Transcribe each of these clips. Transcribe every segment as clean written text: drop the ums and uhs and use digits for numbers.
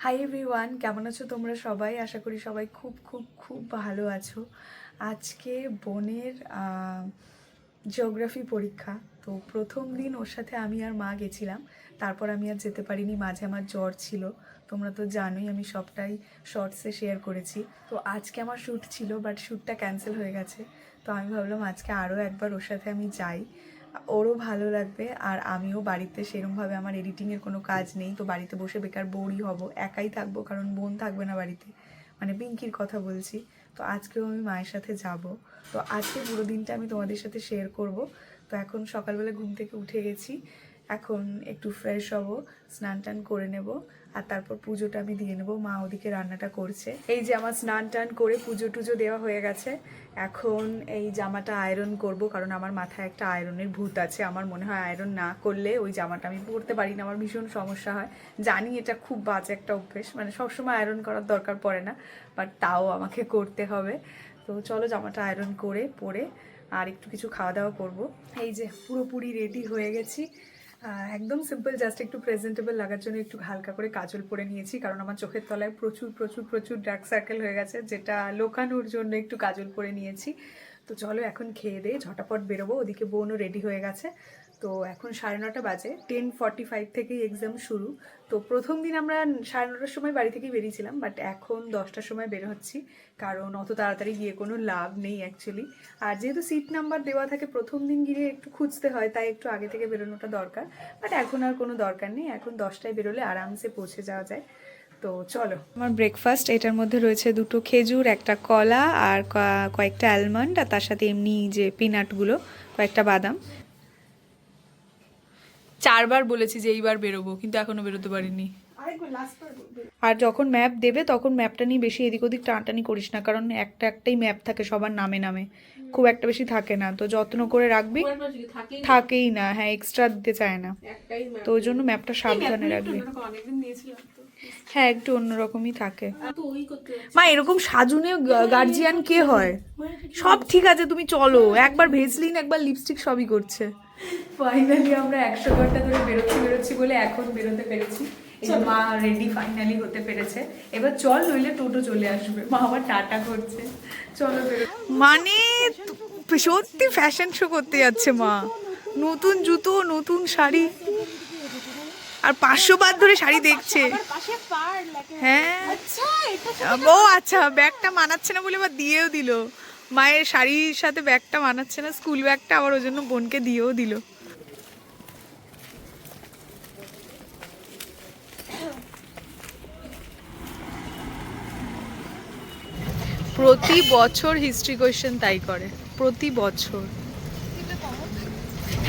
Hi everyone, কেমন আছো তোমরা সবাই? আশা করি সবাই খুব খুব খুব ভালো আছো। আজকে বোনের জিওগ্রাফি পরীক্ষা। তো প্রথম দিন ওর সাথে আমি আর মা গেছিলাম, তারপর আমি আর যেতে পারিনি, মাঝে আমার জ্বর ছিল। তোমরা তো জানোই, আমি সবটাই শর্টসে শেয়ার করেছি। তো আজকে আমার শ্যুট ছিল, বাট শ্যুটটা ক্যান্সেল হয়ে গেছে। তো আমি ভাবলাম আজকে আরও একবার ওর সাথে আমি যাই, ওরও ভালো লাগবে। আর আমিও বাড়িতে সেরমভাবে আমার এডিটিংয়ের কোনো কাজ নেই, তো বাড়িতে বসে বেকার বোরই হব, একাই থাকবো, কারণ বোন থাকবে না বাড়িতে, মানে পিঙ্কির কথা বলছি। তো আজকেও আমি মায়ের সাথে যাব। তো আজকে পুরো দিনটা আমি তোমাদের সাথে শেয়ার করব। তো এখন সকালবেলা ঘুম থেকে উঠে গেছি, এখন একটু ফ্রেশ হব, স্নান টান করে নেব, আর তারপর পুজোটা আমি দিয়ে নেবো। মা ওদিকে রান্নাটা করছে। এই যে আমার স্নান টান করে পুজো টুজো দেওয়া হয়ে গেছে। এখন এই জামাটা আয়রন করব, কারণ আমার মাথায় একটা আয়রনের ভূত আছে। আমার মনে হয় আয়রন না করলে ওই জামাটা আমি পরতে পারি না, আমার ভীষণ সমস্যা হয়। জানি এটা খুব বাজে একটা অভ্যেস, মানে সবসময় আয়রন করার দরকার পড়ে না, বাট তাও আমাকে করতে হবে। তো চলো জামাটা আয়রন করে পরে আর একটু কিছু খাওয়া দাওয়া করবো। এই যে পুরোপুরি রেডি হয়ে গেছি, একদম সিম্পল, জাস্ট একটু প্রেজেন্টেবল লাগার জন্য একটু হালকা করে কাজল পরে নিয়েছি, কারণ আমার চোখের তলায় প্রচুর প্রচুর প্রচুর ডার্ক সার্কেল হয়ে গেছে, যেটা লোকানোর জন্য একটু কাজল পরে নিয়েছি। তো চলো এখন খেয়ে দিয়ে ঝটাপট বেরোবো। ওদিকে বোনও রেডি হয়ে গেছে। তো এখন 9:30 বাজে, 10:45 থেকেই এক্সাম শুরু। তো প্রথম দিন আমরা 9:30টার সময় বাড়ি থেকেই বেরিয়েছিলাম, বাট এখন 10টার সময় বের হচ্ছি, কারণ অত তাড়াতাড়ি গিয়ে কোনো লাভ নেই অ্যাকচুয়ালি। আর যেহেতু সিট নাম্বার দেওয়া থাকে, প্রথম দিন গিয়ে একটু খুঁজতে হয়, তাই একটু আগে থেকে বেরোনোটা দরকার। বাট এখন আর কোনো দরকার নেই, এখন 10টায় বেরোলে আরামসে পৌঁছে যাওয়া যায়। তো চলো, আমার ব্রেকফাস্ট এটার মধ্যে রয়েছে 2টো খেজুর, একটা কলা, আর কয়েকটা অ্যালমন্ড, আর তার সাথে এমনি যে পিনাটগুলো, কয়েকটা বাদাম। 4বার বলেছি যে এইবার বেরোবো, কিন্তু এখনো বেরোতে পারিনি। আর যখন ম্যাপ দেবে তখন ম্যাপটা নিয়ে বেশি এদিক ওদিক টানাটানি করিস না, কারণ একটাই ম্যাপ থাকে সবার নামে নামে, খুব একটা বেশি থাকে না। তো যত্ন করে রাখবি। থাকেই না, হ্যাঁ, এক্সট্রা দিতে চায় না, তো ওই জন্য ম্যাপটা সাবধানে রাখবি। হ্যাঁ, একটু অন্যরকমই থাকে। মা, এরকম সাজুনে গার্জিয়ান কে হয়? সব ঠিক আছে, তুমি চলো। একবার ভেজলিন, একবার লিপস্টিক, সবই করছে। ফাইনালি আমরা 100 ঘন্টা ধরে বেরোচ্ছি বলে এখন বেরোতে পেরেছি। মা রেডি ফাইনালি হতে পেরেছে। এবার চল, নইলে টোটো চলে আসবে। মা আবার টাটা করছে। চলো বেরো। মানে সত্যি ফ্যাশন শো করতে যাচ্ছে মা। নতুন জুতো, নতুন শাড়ি, আর 500 বার ধরে শাড়ি দেখছে। হ্যাঁ, ও আচ্ছা, ব্যাগটা মানাচ্ছে না বলে আবার দিয়েও দিল। মায়ের শাড়ির সাথে ব্যাগটা মানাচ্ছে না, স্কুল ব্যাগটা, আবার ওই জন্য বোনকে দিয়েও দিল। প্রতি বছর হিস্ট্রি কোয়েশ্চেন তাই করে, প্রতি বছর।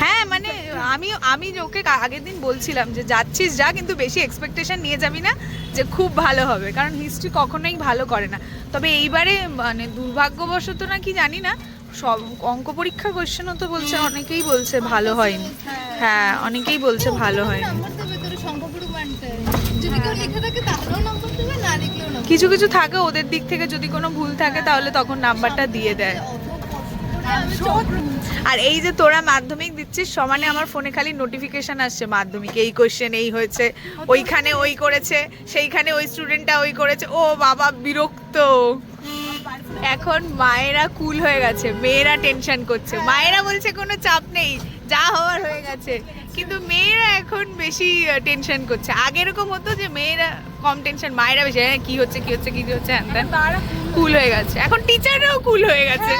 হ্যাঁ, মানে আমি আমি ওকে আগের দিন বলছিলাম যে যাচ্ছিস যা, কিন্তু বেশি এক্সপেকটেশন নিয়ে যাবি না যে খুব ভালো হবে, কারণ হিস্ট্রি কখনোই ভালো করে না। তবে এইবারে মানে দুর্ভাগ্যবশত না কি জানি না, সব অঙ্ক পরীক্ষার কোয়েশ্চেনও তো বলছে, অনেকেই বলছে ভালো হয়নি। হ্যাঁ, অনেকেই বলছে ভালো হয়নি। কিছু কিছু থাকে ওদের দিক থেকে, যদি কোনো ভুল থাকে তাহলে তখন নাম্বারটা দিয়ে দেয়। আর এই যে তোরা মাধ্যমিক দিচ্ছিস, সমানে আমার ফোনে খালি নোটিফিকেশন আসছে, মাধ্যমিকে এই কোশ্চেন এই হয়েছে, ওইখানে ওই করেছে, সেইখানে ওই স্টুডেন্টটা ওই করেছে। ও বাবা, বিরক্ত। এখন মায়েরা কুল হয়ে গেছে, মেয়েরা টেনশন করছে। মায়েরা বলছে কোনো চাপ নেই, যা হওয়ার হয়ে গেছে, কিন্তু মেয়েরা এখন বেশি টেনশন করছে। আগে এরকম হতো যে মেয়েরা কম টেনশন, মায়েরা বেশি, হ্যাঁ কি হচ্ছে কি হচ্ছে কি হচ্ছে, কুল হয়ে গেছে। এখন টিচাররাও কুল হয়ে গেছে,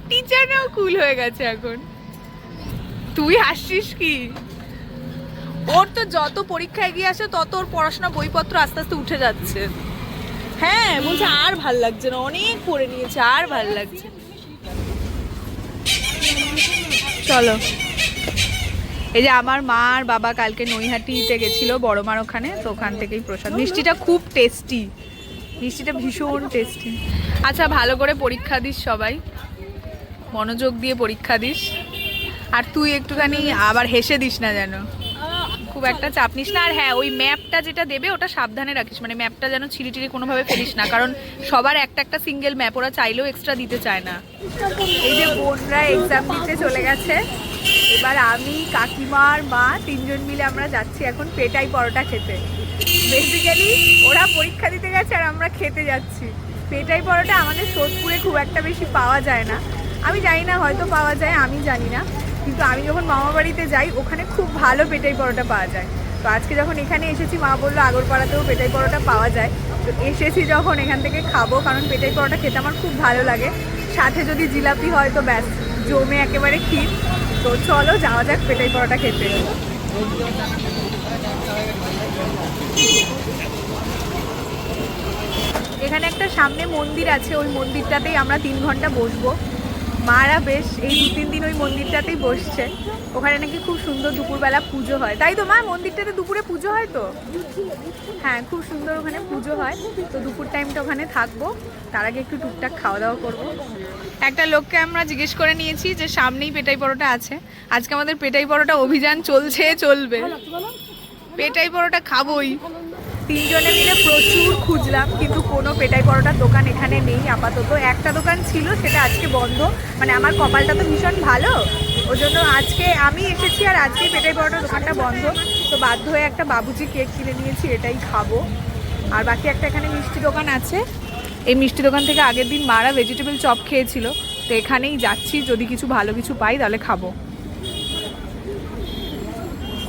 টিচাররাও কুল হয়ে গেছে এখন। তুই হাসছিস কি? ওর তো যত পরীক্ষা এগিয়ে আসে তত ওর পড়াশোনা বইপত্র আস্তে আস্তে উঠে যাচ্ছে। হ্যাঁ, বলছে আর ভাল লাগছে না, অনেক পড়ে নিয়েছে, আর ভাল লাগছে। চলো, এই যে আমার মা আর বাবা কালকে নৈহাটিতে গেছিল বড় মার ওখানে, তো ওখান থেকেই প্রসাদ। মিষ্টিটা খুব টেস্টি, মিষ্টিটা ভীষণ টেস্টি। আচ্ছা, ভালো করে পরীক্ষা দিস সবাই, মনোযোগ দিয়ে পরীক্ষা দিস। আর তুই একটুখানি আবার হেসে দিস না যেন, খুব একটা চাপ নিস না। আর হ্যাঁ, ওই ম্যাপটা যেটা দেবে ওটা সাবধানে রাখিস, মানে ম্যাপটা যেন ছিঁড়ি কোনোভাবে ফেলিস না, কারণ সবার একটা একটা সিঙ্গেল ম্যাপ, ওরা চাইলেও এক্সট্রা দিতে চায় না। এই যে বোনরা এক্সাম দিতে চলে গেছে, এবার আমি, কাকিমার মা, 3জন মিলে আমরা যাচ্ছি এখন পেটাই পরোটা খেতে। বেসিক্যালি ওরা পরীক্ষা দিতে গেছে আর আমরা খেতে যাচ্ছি। পেটাই পরোটা আমাদের সোদপুরে খুব একটা বেশি পাওয়া যায় না, আমি জানি না, হয়তো পাওয়া যায়, আমি জানি না, কিন্তু আমি যখন মামা বাড়িতে যাই ওখানে খুব ভালো পেটাই পরোটা পাওয়া যায়। তো আজকে যখন এখানে এসেছি, মা বললো আগরপাড়াতেও পেটাই পরোটা পাওয়া যায়, তো এসেছি যখন এখান থেকে খাবো, কারণ পেটাই পরোটা খেতে আমার খুব ভালো লাগে। সাথে যদি জিলাপি হয় তো ব্যাস, জমে একেবারে ক্ষীর। তো চলো যাওয়া যাক পেটাই পরোটা খেতে। এখানে একটা সামনে মন্দির আছে, ওই মন্দিরটাতেই আমরা 3 ঘন্টা বসবো। মারা বেশ এই 2-3 দিন ওই মন্দিরটাতেই বসছে। ওখানে নাকি খুব সুন্দর দুপুরবেলা পুজো হয়, তাই তো মা? মন্দিরটাতে দুপুরে পুজো হয় তো? হ্যাঁ, খুব সুন্দর ওখানে পুজো হয়। তো দুপুর টাইমটা ওখানে থাকবো, তার আগে একটু টুকটাক খাওয়া দাওয়া করবো। একটা লোককে আমরা জিজ্ঞেস করে নিয়েছি যে সামনেই পেটাই পরোটা আছে। আজকে আমাদের পেটাই পরোটা অভিযান চলবে, পেটাই পরোটা খাবোই। 3 জনে মিলে প্রচুর খুঁজলাম, কিন্তু কোনো পেটাই পরোটার দোকান এখানে নেই আপাতত। একটা দোকান ছিল, সেটা আজকে বন্ধ। মানে আমার কপালটা তো ভীষণ ভালো, ওই জন্য আজকে আমি এসেছি আর আজকে পেটাই পরোটার দোকানটা বন্ধ। তো বাধ্য হয়ে একটা বাবুজি কেক কিনে নিয়েছি, এটাই খাবো। আর বাকি একটা এখানে মিষ্টি দোকান আছে, এই মিষ্টি দোকান থেকে আগের দিন মারা ভেজিটেবল চপ খেয়েছিল, তো এখানেই যাচ্ছি, যদি কিছু ভালো কিছু পাই তাহলে খাবো।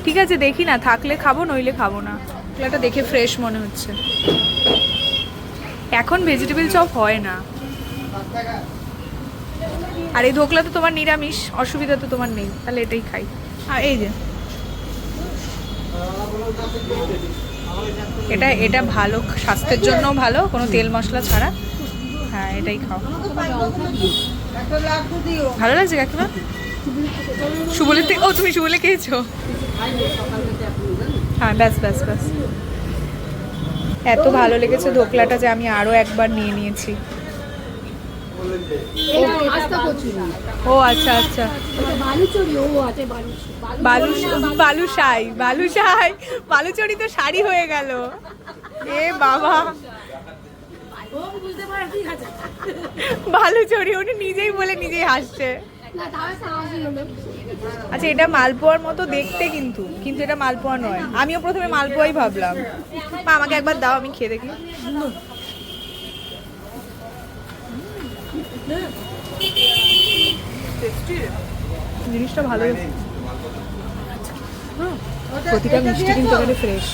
ঠিক আছে, দেখি না, থাকলে খাবো, নইলে খাবো না। এটা দেখে ফ্রেশ মনে হচ্ছে। এখন ভেজিটেবল চপ হয় না। আর এই ধোকলা তো তোমার নিরামিষ, অসুবিধা তো তোমার নেই, তাহলে এটাই খাই। আর এই যে এটা ভালো, স্বাস্থ্যের জন্য ভালো, কোনো তেল মশলা ছাড়া। হ্যাঁ, এটাই খাও। ভালো লাগছে কাকিমা? সুবলের থেকে? ও, তুমি সুবলে খেয়েছো? হ্যাঁ, ব্যাস ব্যাস ব্যাস। এত ভালো লেগেছে ধোকলাটা যে আমি আরো একবার নিয়ে নিয়েছি। ও আচ্ছা আচ্ছা, বালুচরি তো শাড়ি হয়ে গেল। এ বাবা, বালুচরি, উনি নিজেই বলে নিজেই হাসছে। আচ্ছা, এটা মালপোয়ার মতো দেখতে, কিন্তু এটা মালপোয়া নয়। আমিও প্রথমে মালপোয়াই ভাবলাম। মা, আমাকে একবার দাও, আমি খেয়ে দেখি। জিনিসটা ভালো, প্রতিটা মিষ্টি কিন্তু এখানে ফ্রেশ।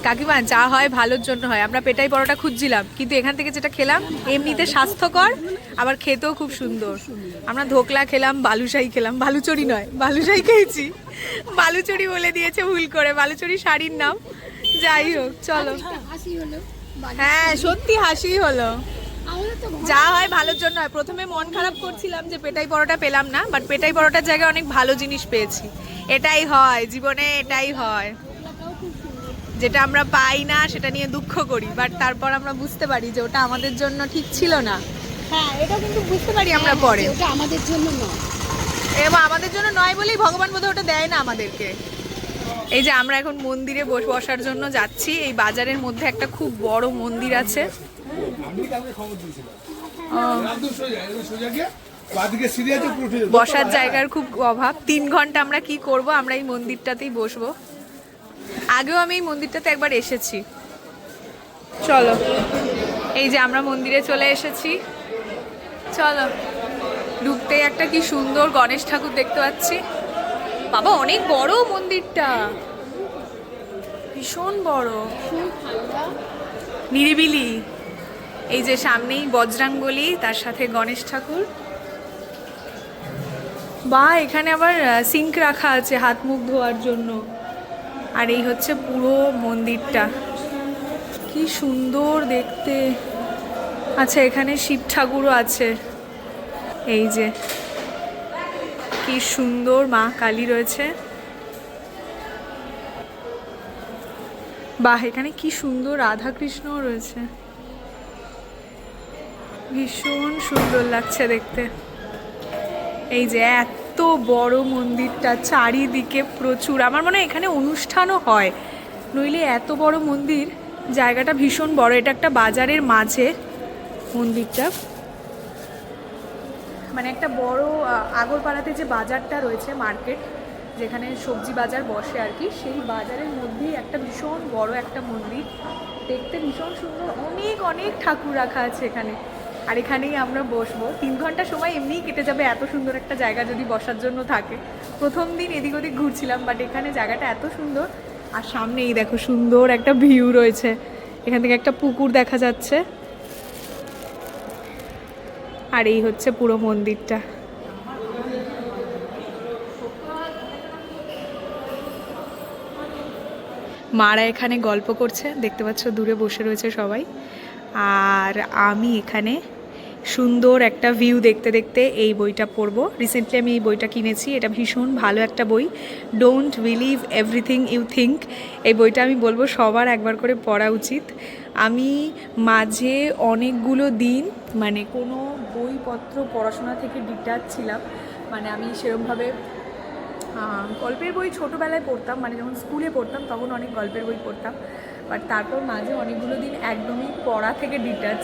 কাকিমা, যা হয় ভালোর জন্য হয়। আমরা পেটাই পরোটা খুঁজছিলাম, কিন্তু এখান থেকে যেটা খেলাম এমনিতে স্বাস্থ্যকর, আবার খেতেও খুব সুন্দর। আমরা ধোকলা খেলাম, বালুশাহী খেলাম, বালুচরি নয়, বালুশাহী খেয়েছি। বালুচরি বলে দিয়েছে ভুল করে, বালুচরি শাড়ির নাম। যাই হোক, চলো। হ্যাঁ, সত্যি হাসি হলো। যা হয় ভালোর জন্য হয়। প্রথমে মন খারাপ করছিলাম যে পেটাই পরোটা পেলাম না, বাট পেটাই পরোটার জায়গায় অনেক ভালো জিনিস পেয়েছি। এটাই হয় জীবনে, এটাই হয়, যেটা আমরা পাই না সেটা নিয়ে দুঃখ করি, বাট তারপর আমরা বুঝতে পারি যে ওটা আমাদের জন্য ঠিক ছিল না। হ্যাঁ, এটা কিন্তু বুঝতে পারি আমরা পরে, ওটা আমাদের জন্য নয়, এবং আমাদের জন্য নয় বলেই ভগবান বোধহয় ওটা দেয় না আমাদেরকে। এই যে আমরা এখন মন্দিরে বসার জন্য যাচ্ছি। এই বাজারের মধ্যে একটা খুব বড় মন্দির আছে। বসার জায়গার খুব অভাব। 3 ঘন্টা আমরা কি করব, আমরা এই মন্দিরটাতেই বসবো। আগেও আমি এই মন্দিরটাতে একবার এসেছি। চলো, এই যে আমরা মন্দিরে চলে এসেছি। চলো, ঢুকতেই একটা কি সুন্দর গণেশ ঠাকুর দেখতে পাচ্ছি। বাবা, অনেক বড় মন্দিরটা, ভীষণ বড়, নিরিবিলি। এই যে সামনেই বজরাঙ্গলি, তার সাথে গণেশ ঠাকুর। বা এখানে আবার সিঙ্ক রাখা আছে হাত মুখ ধোয়ার জন্য। আর এই হচ্ছে পুরো মন্দিরটা, কি সুন্দর দেখতে। আচ্ছা, এখানে শিব ঠাকুরও আছে। এই যে কি সুন্দর, মা কালী রয়েছে। বাহ, এখানে কি সুন্দর রাধা কৃষ্ণও রয়েছে, ভীষণ সুন্দর লাগছে দেখতে। এই যে এত বড় মন্দিরটা, চারিদিকে প্রচুর, আমার মনে হয় এখানে অনুষ্ঠানও হয়, নইলে এত বড় মন্দির। জায়গাটা ভীষণ বড়। এটা একটা বাজারের মাঝে মন্দিরটা, মানে একটা বড় আগরপাড়াতে যে বাজারটা রয়েছে, মার্কেট, যেখানে সবজি বাজার বসে আর কি, সেই বাজারের মধ্যেই একটা ভীষণ বড় একটা মন্দির, দেখতে ভীষণ সুন্দর, অনেক অনেক ঠাকুর রাখা আছে এখানে। আর এখানেই আমরা বসবো, 3 ঘন্টা সময় এমনিই কেটে যাবে, এত সুন্দর একটা জায়গা যদি বসার জন্য থাকে। প্রথম দিন এদিক ওদিক ঘুরছিলাম, বাট এখানে জায়গাটা এত সুন্দর। আর সামনেই দেখো সুন্দর একটা ভিউ রয়েছে, এখান থেকে একটা পুকুর দেখা যাচ্ছে। আর এই হচ্ছে পুরো মন্দিরটা। মারা এখানে গল্প করছে, দেখতে পাচ্ছ দূরে বসে রয়েছে সবাই। আর আমি এখানে সুন্দর একটা ভিউ দেখতে দেখতে এই বইটা পড়বো। রিসেন্টলি আমি এই বইটা কিনেছি, এটা ভীষণ ভালো একটা বই, don't believe everything you think. এই বইটা আমি বলবো সবার একবার করে পড়া উচিত। আমি মাঝে অনেকগুলো দিন মানে কোনো বইপত্র পড়াশোনা থেকে ডিটাচ ছিলাম, মানে আমি সেরকমভাবে গল্পের বই ছোটোবেলায় পড়তাম, মানে যখন স্কুলে পড়তাম তখন অনেক গল্পের বই পড়তাম, বাট তারপর মাঝে অনেকগুলো দিন একদমই পড়া থেকে ডিটাচ।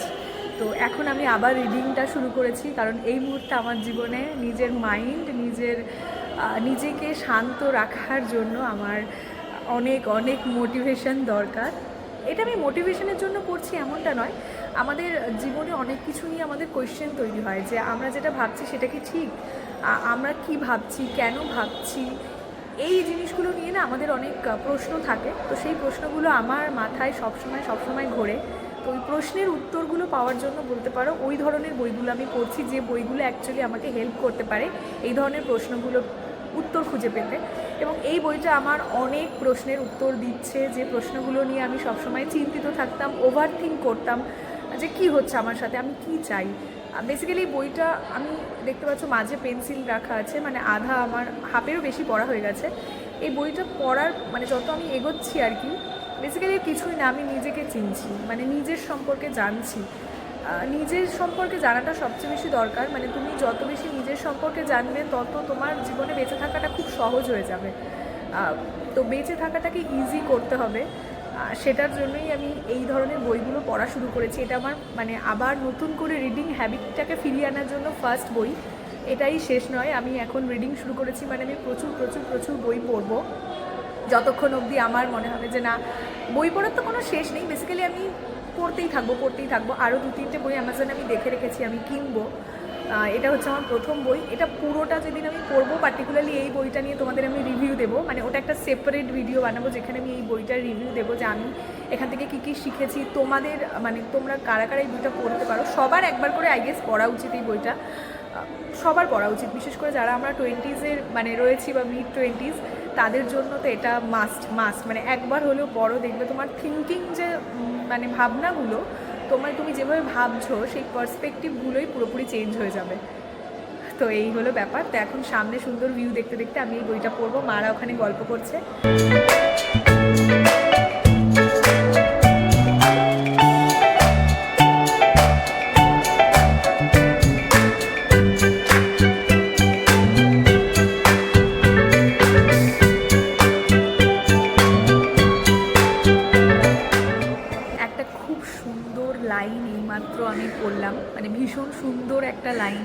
তো এখন আমি আবার রিডিংটা শুরু করেছি, কারণ এই মুহূর্তে আমার জীবনে নিজের মাইন্ড, নিজেকে শান্ত রাখার জন্য আমার অনেক অনেক মোটিভেশন দরকার। এটা আমি মোটিভেশনের জন্য পড়ছি এমনটা নয়, আমাদের জীবনে অনেক কিছু নিয়ে আমাদের কোয়েশ্চেন তৈরি হয় যে আমরা যেটা ভাবছি সেটা কি ঠিক, আমরা কি ভাবছি, কেন ভাবছি, এই জিনিসগুলো নিয়ে না আমাদের অনেক প্রশ্ন থাকে। তো সেই প্রশ্নগুলো আমার মাথায় সবসময় ঘোরে। তো ওই প্রশ্নের উত্তরগুলো পাওয়ার জন্য বলতে পারো ওই ধরনের বইগুলো আমি পড়ছি, যে বইগুলো অ্যাকচুয়ালি আমাকে হেল্প করতে পারে এই ধরনের প্রশ্নগুলো উত্তর খুঁজে পেতে। এবং এই বইটা আমার অনেক প্রশ্নের উত্তর দিচ্ছে, যে প্রশ্নগুলো নিয়ে আমি সবসময় চিন্তিত থাকতাম, ওভার থিঙ্ক করতাম যে কী হচ্ছে আমার সাথে, আমি কি চাই। বেসিক্যালি বইটা আমি দেখতে পাচ্ছ মাঝে পেন্সিল রাখা আছে, মানে আধা আমার হাফেরও বেশি পড়া হয়ে গেছে। এই বইটা পড়ার মানে যত আমি এগোচ্ছি আর কি, বেসিক্যালি কিছুই না, আমি নিজেকে চিনছি, মানে নিজের সম্পর্কে জানছি। নিজের সম্পর্কে জানাটা সবচেয়ে বেশি দরকার, মানে তুমি যত বেশি নিজের সম্পর্কে জানবে তত তোমার জীবনে বেঁচে থাকাটা খুব সহজ হয়ে যাবে। তো বেঁচে থাকাটাকে ইজি করতে হবে, সেটার জন্যই আমি এই ধরনের বইগুলো পড়া শুরু করেছি। এটা আমার মানে আবার নতুন করে রিডিং হ্যাবিটটাকে ফিরিয়ে আনার জন্য ফার্স্ট বই, এটাই শেষ নয়। আমি এখন রিডিং শুরু করেছি, মানে আমি প্রচুর বই পড়বো যতক্ষণ অবধি আমার মনে হবে যে না, বই পড়ার তো কোনো শেষ নেই। বেসিক্যালি আমি পড়তেই থাকবো। আরও 2-3টে বই অ্যামাজনে আমি দেখে রেখেছি, আমি কিনবো। এটা হচ্ছে আমার প্রথম বই, এটা পুরোটা যেদিন আমি পড়বো, পার্টিকুলারলি এই বইটা নিয়ে তোমাদের আমি রিভিউ দেবো, মানে ওটা একটা সেপারেট ভিডিও বানাবো যেখানে আমি এই বইটার রিভিউ দেবো, যে আমি এখান থেকে কী শিখেছি। তোমাদের মানে তোমরা কারা এই বইটা পড়তে পারো, সবার একবার করে আই গেস পড়া উচিত এই বইটা, সবার পড়া উচিত, বিশেষ করে যারা আমরা 20s মানে রয়েছি বা মিড 20s, তাদের জন্য তো এটা মাস্ট মানে একবার হলেও পড়ো, দেখবে তোমার থিঙ্কিং যে মানে ভাবনাগুলো, তুমি যেভাবে ভাবছো সেই পার্সপেক্টিভগুলোই পুরোপুরি চেঞ্জ হয়ে যাবে। তো এই হলো ব্যাপার। তো এখন সামনে সুন্দর ভিউ দেখতে দেখতে আমি এই বইটা পড়বো, মারা ওখানে গল্প করছে। লাইন এইমাত্র আমি পড়লাম, মানে ভীষণ সুন্দর একটা লাইন,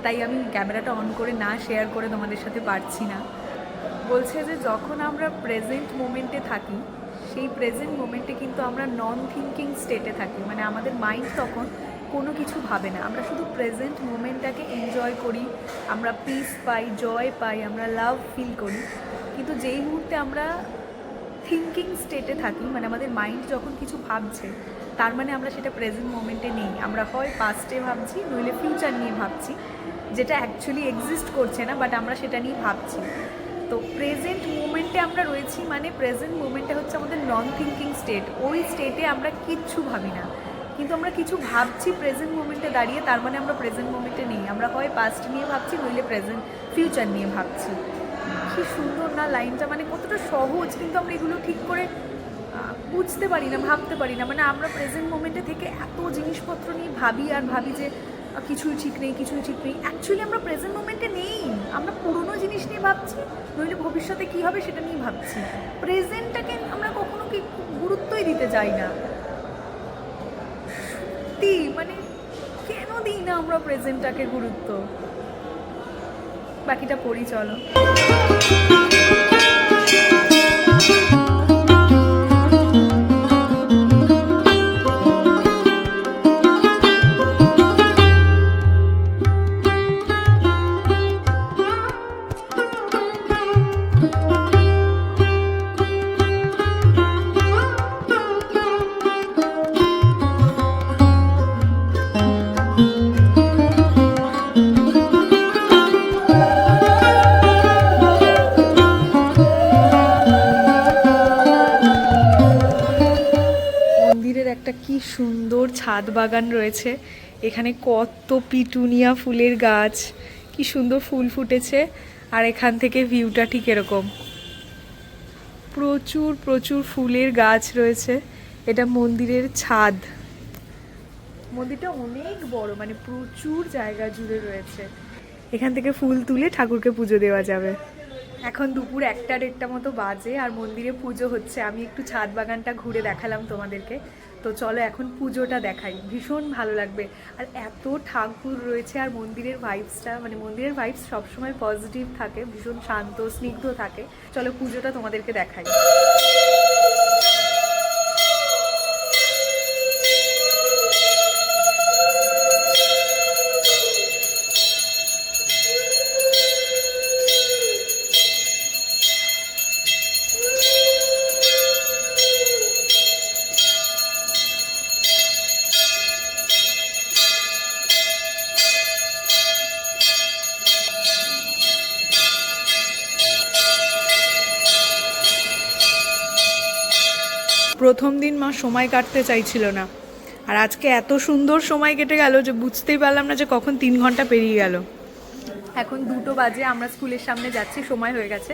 তাই আমি ক্যামেরাটা অন করে না শেয়ার করে তোমাদের সাথে পারছি না। বলছে যে যখন আমরা প্রেজেন্ট মোমেন্টে থাকি, সেই প্রেজেন্ট মোমেন্টে কিন্তু আমরা নন থিঙ্কিং স্টেটে থাকি, মানে আমাদের মাইন্ড তখন কোনো কিছু ভাবে না, আমরা শুধু প্রেজেন্ট মোমেন্টটাকে এনজয় করি, আমরা পিস পাই, জয় পাই, আমরা লাভ ফিল করি। কিন্তু যেই মুহূর্তে আমরা থিঙ্কিং স্টেটে থাকি, মানে আমাদের মাইন্ড যখন কিছু ভাবছে, তার মানে আমরা সেটা প্রেজেন্ট মোমেন্টে নেই, আমরা হয় পাস্টে ভাবছি, নইলে ফিউচার নিয়ে ভাবছি, যেটা অ্যাকচুয়ালি এক্সিস্ট করছে না, বাট আমরা সেটা নিয়ে ভাবছি। তো প্রেজেন্ট মোমেন্টে আমরা রয়েছি, মানে প্রেজেন্ট মোমেন্টে হচ্ছে আমাদের নন থিঙ্কিং স্টেট, ওই স্টেটে আমরা কিচ্ছু ভাবি না। কিন্তু আমরা কিছু ভাবছি প্রেজেন্ট মোমেন্টে দাঁড়িয়ে, তার মানে আমরা প্রেজেন্ট মোমেন্টে নেই, আমরা হয় পাস্ট নিয়ে ভাবছি, নইলে ফিউচার নিয়ে ভাবছি। কি সুন্দর না লাইনটা, মানে কতটা সহজ, কিন্তু আমরা এগুলো ঠিক করে বুঝতে পারি না, ভাবতে পারি না। মানে আমরা প্রেজেন্ট মোমেন্টে থেকে এত জিনিসপত্র নিয়ে ভাবি যে কিছুই ঠিক নেই। অ্যাকচুয়ালি আমরা প্রেজেন্ট মোমেন্টে নেই, আমরা পুরনো জিনিস নিয়ে ভাবছি, নইলে ভবিষ্যতে কী হবে সেটা নিয়ে ভাবছি। প্রেজেন্টটাকে আমরা কখনো কি গুরুত্বই দিতে চাই না, সত্যি মানে কেন দিই না আমরা প্রেজেন্টটাকে গুরুত্ব। বাকিটা পড়ি চলো। একটা কি সুন্দর ছাদ বাগান রয়েছে, এখানে কত পিটুনিয়া ফুলের গাছ, কি সুন্দর ফুল ফুটেছে। আর এখান থেকে ভিউটা ঠিক এরকম, প্রচুর প্রচুর ফুলের গাছ রয়েছে। এটা মন্দিরের ছাদ, মন্দিরটা অনেক বড়, মানে প্রচুর জায়গা জুড়ে রয়েছে। এখান থেকে ফুল তুলে ঠাকুরকে পুজো দেওয়া যাবে। এখন দুপুর 1টা মতো বাজে আর মন্দিরে পুজো হচ্ছে। আমি একটু ছাদ বাগানটা ঘুরে দেখালাম তোমাদেরকে। তো চলো এখন পুজোটা দেখাই, ভীষণ ভালো লাগবে। আর এত ঠাকুর রয়েছে আর মন্দিরের ভাইবসটা, মানে মন্দিরের ভাইবস সবসময় পজিটিভ থাকে, ভীষণ শান্ত স্নিগ্ধ থাকে। চলো পুজোটা তোমাদেরকে দেখাই। প্রথম দিন মা সময় কাটতে চাইছিল না, আর আজকে এত সুন্দর সময় কেটে গেল যে বুঝতেই পারলাম না যে কখন 3 ঘন্টা পেরিয়ে গেল। এখন 2টো বাজে, আমরা স্কুলের সামনে যাচ্ছি, সময় হয়ে গেছে।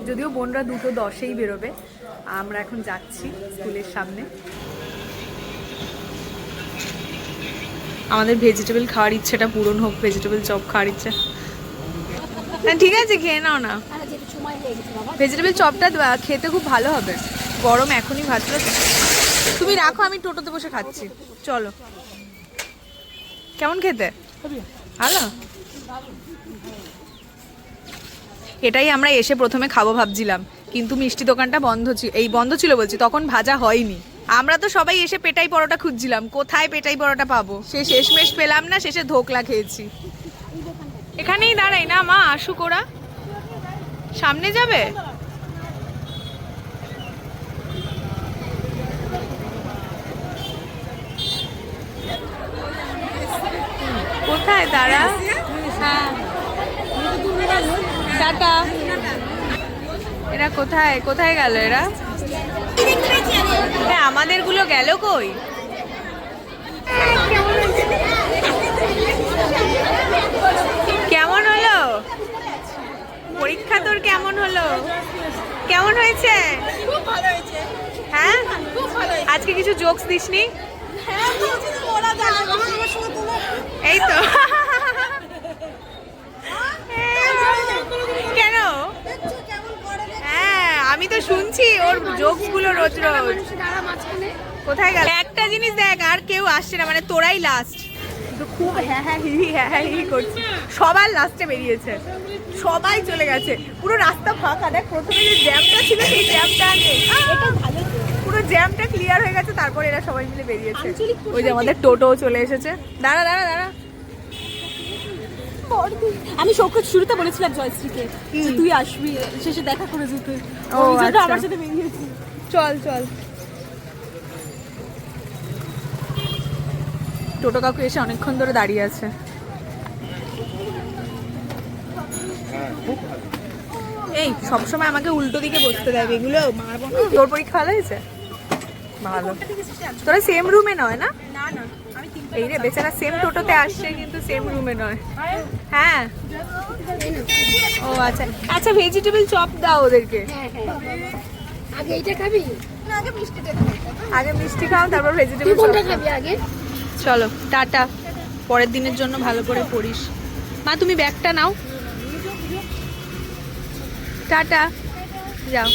যদিও বোনরা 2:10-এই বেরোবে, আমরা এখন যাচ্ছি স্কুলের সামনে। আমাদের ভেজিটেবল খাওয়ার ইচ্ছেটা পূরণ হোক, ভেজিটেবল চপ খাওয়ার ইচ্ছে। হ্যাঁ ঠিক আছে, খেয়ে নাও না। ভেজিটেবল চপটা খেতে খুব ভালো হবে, গরম এখনই ভাজলো। তুমি রাখো, আমি টোটোতে বসে খাচ্ছি। চলো। কেমন খেতে? ভালো। এটাই আমরা এসে প্রথমে খাবো ভাবছিলাম, কিন্তু মিষ্টি দোকানটা বন্ধ ছিল বলছি, তখন ভাজা হয়নি। আমরা তো সবাই এসে পেটাই পরোটা খুঁজছিলাম, কোথায় পেটাই পরোটা পাবো, শেষমেশ পেলাম না, শেষে ধোকলা খেয়েছি। এখানেই দাঁড়াই না মা, আসুক ওরা। সামনে যাবে? কোথায় দাঁড়া? হ্যাঁ টাটা। এরা কোথায় কোথায় গেল এরা? আমাদের গুলো গেল কই? কেমন হলো পরীক্ষা তোর? কেমন হলো? কেমন হয়েছে? হ্যাঁ আজকে কিছু জোকস দিসনি? এই তো কেন? হ্যাঁ আমি তো শুনছি ওর জোকস গুলো রোজ রোজ। কোথায় গেল? একটা জিনিস দেখ, আর কেউ আসছে না, মানে তোরাই লাস্ট। খুব হ্যাঁ করছি, সবার লাস্টে বেরিয়েছে, সবাই চলে গেছে, পুরো রাস্তা ফাঁকা। দেখ প্রথমে যে জ্যামটা ছিল সেই জ্যামটা নেই, পুরো জ্যামটা ক্লিয়ার হয়ে গেছে, তারপর এরা সবাই মিলে বেরিয়েছে। ওই যে আমাদের টোটো চলে এসেছে। দাঁড়া দাঁড়া দাঁড়া, আমি সৌখ্য শুরুতে বলেছিলাম জয়শ্রীকে তুই আসবি, শেষে দেখা করে যেতে। ও আচ্ছা, আমার সাথে বেরিয়েছি। চল চল। টোটো কাকু এসে অনেকক্ষণ ধরে দাঁড়িয়ে আছে। এই সবসময় আমাকে উল্টো দিকে বসতে দেয়, এগুলো মারবো না। তোর পরীক্ষা ভালো হয়েছে? ভালো। তোরা সেম রুমে নয় না? এই রে বেচারা সেম টোটোতে আসছে কিন্তু সেম রুমে নয়। হ্যাঁ ও আচ্ছা আচ্ছা, ভেজিটেবল চপ দাও ওদেরকে। আগে এইটা খাবি না? আগে মিষ্টি খাও, তারপর ভেজিটেবল চপ খাবি আগে। চলো টাটা, পরের দিনের জন্য ভালো করে পড়িস। মা তুমি ব্যাগটা নাও, টাটা, যাও।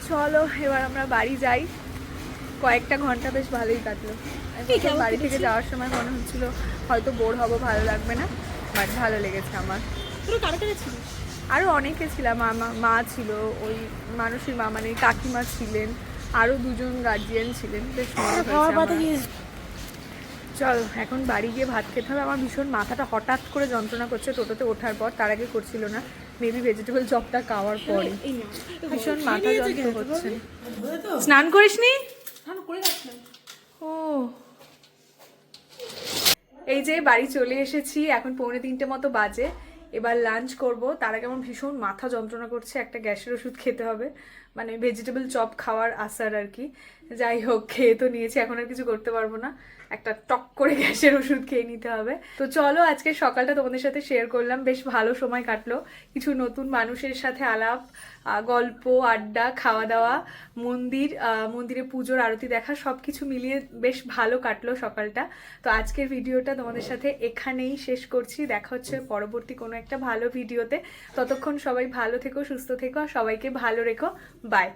চলো এবার আমরা বাড়ি যাই। কয়েকটা ঘন্টা বেশ ভালোই কাটলো। কেমন বাড়ি থেকে কেটেছে? যাওয়ার সময় মনে হচ্ছিল হয়তো বোর হবো, ভালো লাগবে না, বাট ভালো লেগেছে আমার। তোর কারা কারা ছিল? আরও অনেকে ছিলাম, মা ছিল, ওই মানুষের মা মানে কাকিমা ছিলেন, আরও দুজন গার্জিয়ান ছিলেন, বেশ মজা হয়েছে আমার। চল এখন বাড়ি গিয়ে ভাত খেতে হবে। আমার ভীষণ মাথাটা হঠাৎ করে যন্ত্রণা করছে টোটোতে ওঠার পর, তার আগে করছিল না, মেবি ভেজিটেবল চপটা খাওয়ার পরে এই না ভীষণ মাথা যন্ত্র হচ্ছে। স্নান করিসনি? আমি করে যাচ্ছিলাম। ও এই যে বাড়ি চলে এসেছি, এখন 2:45 মতো বাজে। এবার লাঞ্চ করব, তার আগে আমার ভীষণ মাথা যন্ত্রণা করছে, একটা গ্যাসের ওষুধ খেতে হবে, মানে ভেজিটেবল চপ খাওয়ার আসার আর কি। যাই হোক, খেয়ে তো নিয়েছি, এখন আর কিছু করতে পারবো না, একটা টক করে গ্যাসের ওষুধ খেয়ে নিতে হবে। তো চলো, আজকে সকালটা তোমাদের সাথে শেয়ার করলাম, বেশ ভালো সময় কাটলো, কিছু নতুন মানুষের সাথে আলাপ, গল্প, আড্ডা, খাওয়া দাওয়া, মন্দিরে পুজোর আরতি দেখা, সব কিছু মিলিয়ে বেশ ভালো কাটলো সকালটা। তো আজকের ভিডিওটা তোমাদের সাথে এখানেই শেষ করছি, দেখা হচ্ছে পরবর্তী কোনো একটা ভালো ভিডিওতে। ততক্ষণ সবাই ভালো থেকো, সুস্থ থেকো, আর সবাইকে ভালো রেখো। বাই।